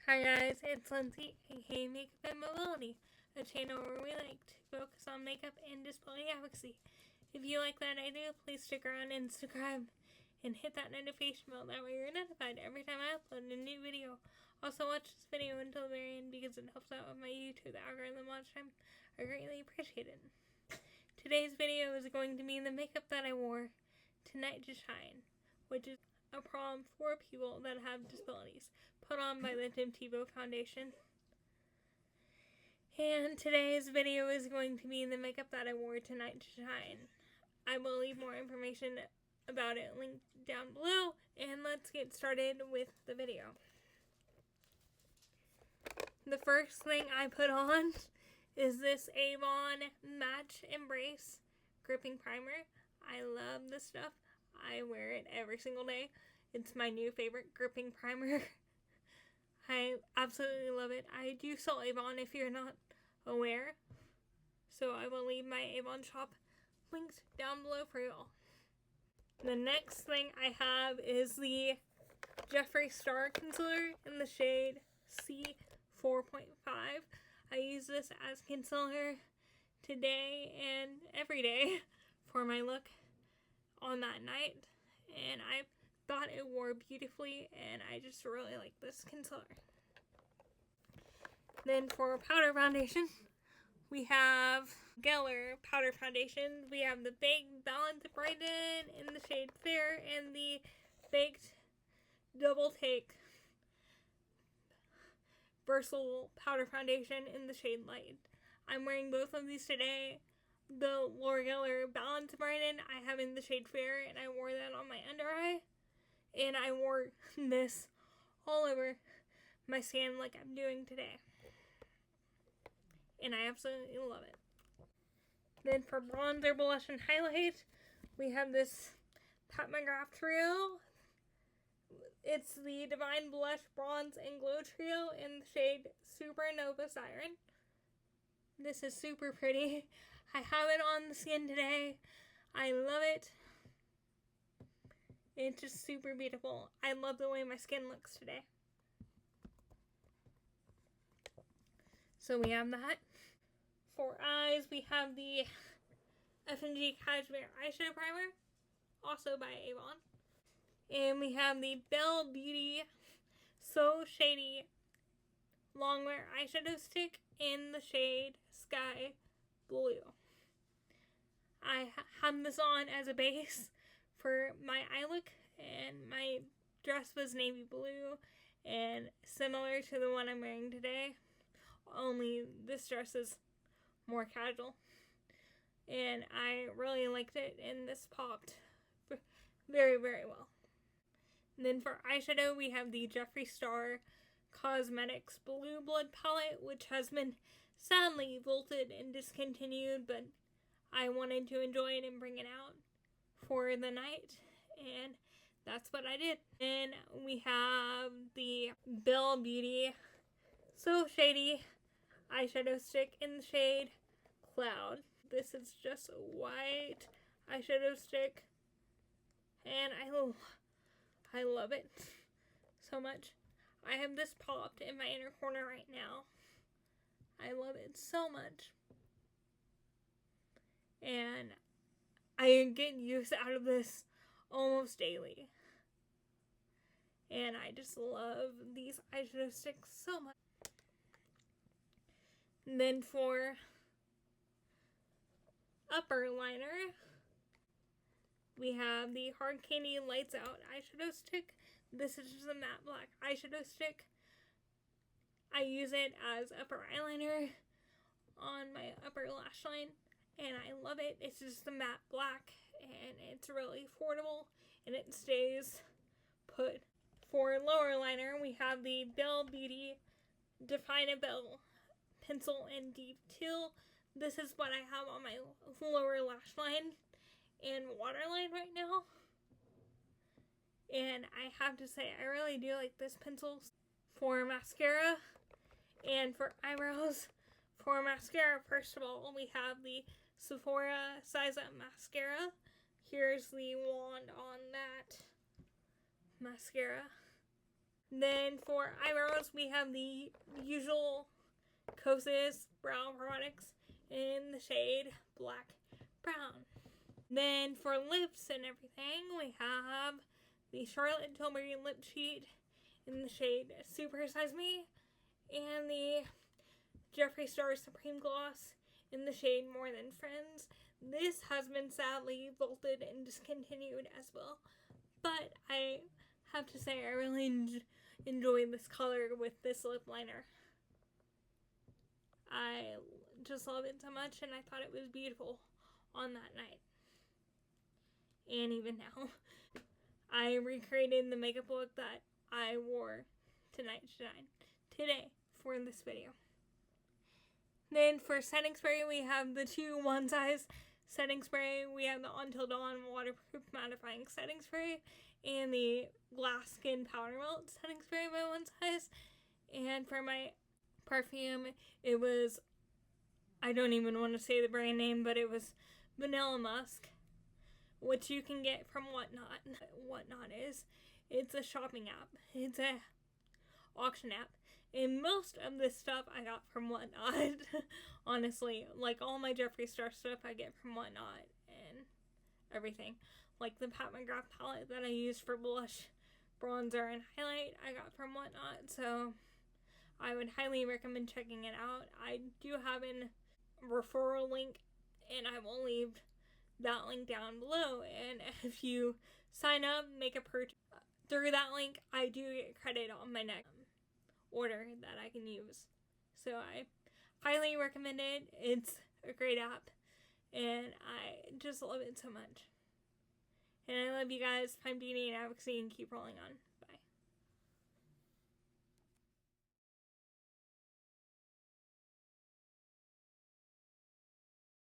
Hi guys, it's Lindsay, aka Makeup and Mobility, a channel where we like to focus on makeup and display advocacy. If you like that idea, please stick around and subscribe and hit that notification bell. That way you're notified every time I upload a new video. Also watch this video until the very end because it helps out with my YouTube algorithm watch time. I greatly appreciate it. Today's video is going to be the makeup that I wore tonight to shine, which is a problem for people that have disabilities, put on by the Tim Tebow Foundation. And today's video is going to be the makeup that I wore tonight to shine. I will leave more information about it linked down below, and let's get started with the video. The first thing I put on is this Avon Match Embrace Gripping Primer. I love this stuff. I wear it every single day. It's my new favorite gripping primer. I absolutely love it. I do sell Avon if you're not aware. So I will leave my Avon shop linked down below for y'all. The next thing I have is the Jeffree Star Concealer in the shade C4.5. I use this as concealer today and every day for my look on that night, and I thought it wore beautifully, and I just really like this concealer. Then for powder foundation, we have Geller powder foundation. We have the Baked Balance Brighten in the shade Fair and the Baked Double Take Versatile powder foundation in the shade Light. I'm wearing both of these today. The Geller Balance Brighten I have in the shade Fair, and I wore that on my under eye, and I wore this all over my skin like I'm doing today, and I absolutely love it. Then for bronzer, blush, and highlight, we have this Pat McGrath trio. It's the Divine Blush Bronze and Glow Trio in the shade Supernova Siren. This is super pretty. I have it on the skin today. I love it. It's just super beautiful. I love the way my skin looks today. So we have that. For eyes, we have the F&G Cashmere Eyeshadow Primer, also by Avon. And we have the Belle Beauty So Shady Longwear Eyeshadow Stick in the shade Sky Blue. I have this on as a base for my eye look, and my dress was navy blue and similar to the one I'm wearing today, only this dress is more casual, and I really liked it, and this popped very, very well. And then for eyeshadow, we have the Jeffree Star Cosmetics Blue Blood Palette, which has been sadly vaulted and discontinued, but I wanted to enjoy it and bring it out for the night, and that's what I did. And we have the Belle Beauty So Shady eyeshadow stick in the shade Cloud. This is just a white eyeshadow stick, and I love it so much. I have this popped in my inner corner right now. I love it so much. And I get use out of this almost daily. And I just love these eyeshadow sticks so much. And then for upper liner, we have the Hard Candy Lights Out eyeshadow stick. This is just a matte black eyeshadow stick. I use it as upper eyeliner on my upper lash line, and I love it. It's just a matte black, and it's really affordable, and it stays put. For lower liner, we have the Belle Beauty Definable Pencil in Deep Teal. This is what I have on my lower lash line and waterline right now, and I have to say I really do like this pencil. For mascara and for eyebrows, for mascara, first of all, we have the Sephora Size Up Mascara. Here's the wand on that mascara. Then for eyebrows, we have the usual Kosas brow products in the shade Black Brown. Then for lips and everything, we have the Charlotte Tilbury lip sheet in the shade Super Size Me, and the Jeffree Star Supreme Gloss in the shade More Than Friends. This has been sadly vaulted and discontinued as well, but I have to say I really enjoy this color with this lip liner. I just love it so much, and I thought it was beautiful on that night. And even now. I recreated the makeup look that I wore tonight today for this video. Then for setting spray, we have the two one size setting spray. We have the Until Dawn waterproof mattifying setting spray and the Glass Skin Powder Melt setting spray by one size. And for my perfume, it was, I don't even want to say the brand name, but it was Vanilla Musk, which you can get from Whatnot. Whatnot it's a shopping app. It's a auction app. And most of this stuff I got from Whatnot. Honestly, like all my Jeffree Star stuff I get from Whatnot and everything. Like the Pat McGrath palette that I used for blush, bronzer, and highlight I got from Whatnot. So I would highly recommend checking it out. I do have a referral link, and I will leave that link down below. And if you sign up, make a purchase through that link, I do get credit on my next order that I can use. So I highly recommend it. It's a great app, and I just love it so much. And I love you guys. Find beauty and advocacy and keep rolling on. Bye.